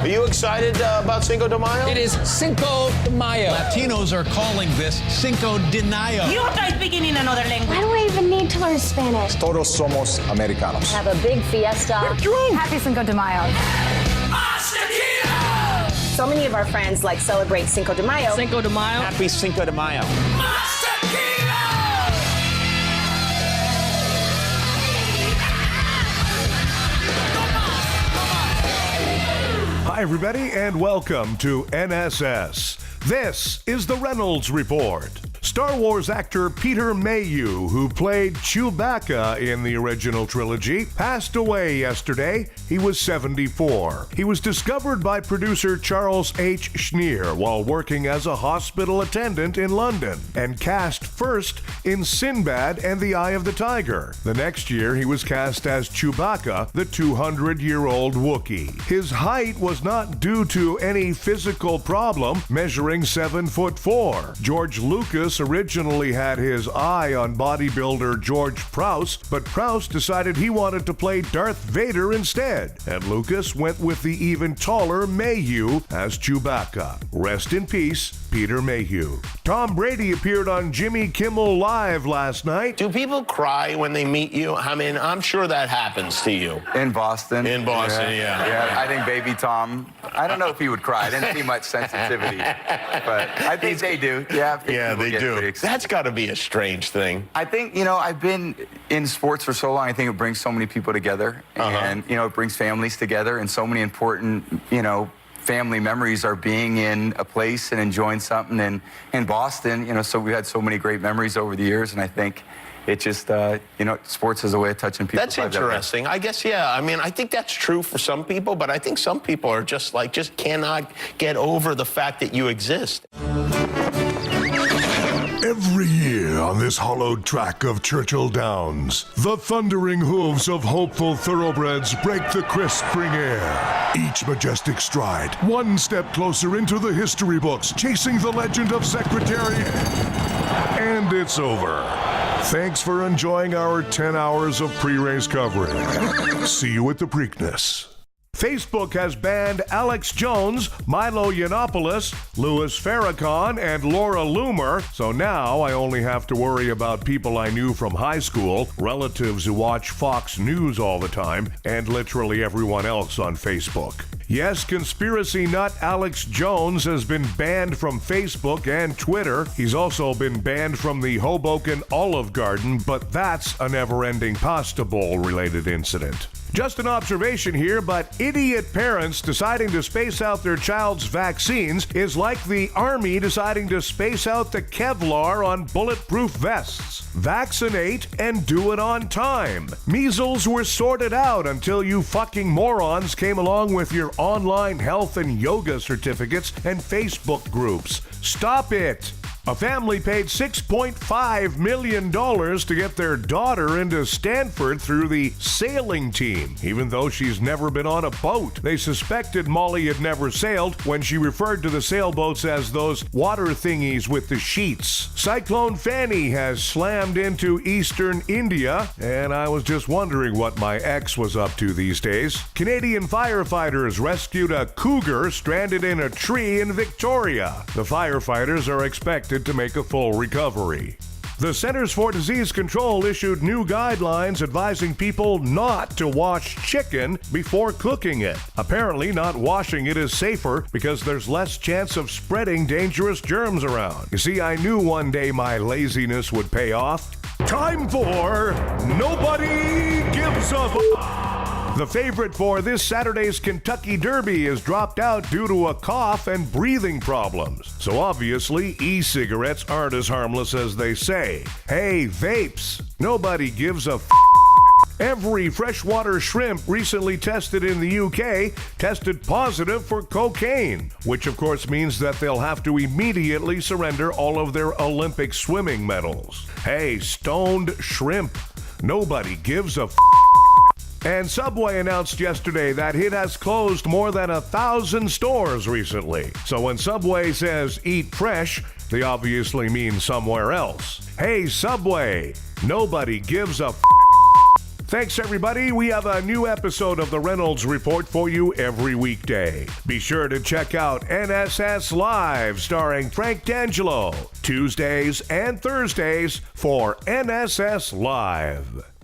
Are you excited about Cinco de Mayo? It is Cinco de Mayo. Latinos are calling this Cinco de Mayo. You try speaking in another language. Why do I even need to learn Spanish? Todos somos americanos. Have a big fiesta. Happy Cinco de Mayo. So many of our friends celebrate Cinco de Mayo. Cinco de Mayo. Happy Cinco de Mayo. Hi, everybody, and welcome to NSS. This is the Reynolds Report. Star Wars actor Peter Mayhew, who played Chewbacca in the original trilogy, passed away yesterday. He was 74. He was discovered by producer Charles H. Schneer while working as a hospital attendant in London and cast first in Sinbad and the Eye of the Tiger. The next year, he was cast as Chewbacca, the 200-year-old Wookiee. His height was not due to any physical problem, measuring 7'4". George Lucas originally had his eye on bodybuilder George Prowse, but Prowse decided he wanted to play Darth Vader instead, and Lucas went with the even taller Mayhew as Chewbacca. Rest in peace, Peter Mayhew. Tom Brady appeared on Jimmy Kimmel Live last night. Do people cry when they meet you? I mean, I'm sure that happens to you. In Boston. In Boston, yeah. Yeah, I think baby Tom, I don't know if he would cry. I didn't see much sensitivity, but I think they do. Yeah, they do. That's got to be a strange thing. I think, I've been in sports for so long, I think it brings so many people together, and, it brings families together, and so many important, family memories are being in a place and enjoying something. And in Boston, so we've had so many great memories over the years, and I think it just, sports is a way of touching people. That's interesting. I guess, yeah. I mean, I think that's true for some people, but I think some people are just cannot get over the fact that you exist. Every year on this hollowed track of Churchill Downs, the thundering hooves of hopeful thoroughbreds break the crisp spring air. Each majestic stride, one step closer into the history books, chasing the legend of Secretariat. And it's over. Thanks for enjoying our 10 hours of pre-race coverage. See you at the Preakness. Facebook has banned Alex Jones, Milo Yiannopoulos, Louis Farrakhan, and Laura Loomer, so now I only have to worry about people I knew from high school, relatives who watch Fox News all the time, and literally everyone else on Facebook. Yes, conspiracy nut Alex Jones has been banned from Facebook and Twitter. He's also been banned from the Hoboken Olive Garden, but that's a never-ending pasta bowl-related incident. Just an observation here, but idiot parents deciding to space out their child's vaccines is like the Army deciding to space out the Kevlar on bulletproof vests. Vaccinate and do it on time. Measles were sorted out until you fucking morons came along with your online health and yoga certificates and Facebook groups. Stop it! A family paid $6.5 million to get their daughter into Stanford through the sailing team, even though she's never been on a boat. They suspected Molly had never sailed when she referred to the sailboats as those water thingies with the sheets. Cyclone Fani has slammed into eastern India, and I was just wondering what my ex was up to these days. Canadian firefighters rescued a cougar stranded in a tree in Victoria. The firefighters are expected to make a full recovery. The Centers for Disease Control issued new guidelines advising people not to wash chicken before cooking it. Apparently, not washing it is safer because there's less chance of spreading dangerous germs around. You see, I knew one day my laziness would pay off. Time for Nobody Gives a The favorite for this Saturday's Kentucky Derby is dropped out due to a cough and breathing problems. So obviously, e-cigarettes aren't as harmless as they say. Hey, vapes, nobody gives a Every freshwater shrimp recently tested in the UK tested positive for cocaine, which of course means that they'll have to immediately surrender all of their Olympic swimming medals. Hey, stoned shrimp, nobody gives a And Subway announced yesterday that it has closed more than 1,000 stores recently. So when Subway says eat fresh, they obviously mean somewhere else. Hey, Subway, nobody gives a Thanks, everybody. We have a new episode of the Reynolds Report for you every weekday. Be sure to check out NSS Live, starring Frank D'Angelo, Tuesdays and Thursdays for NSS Live.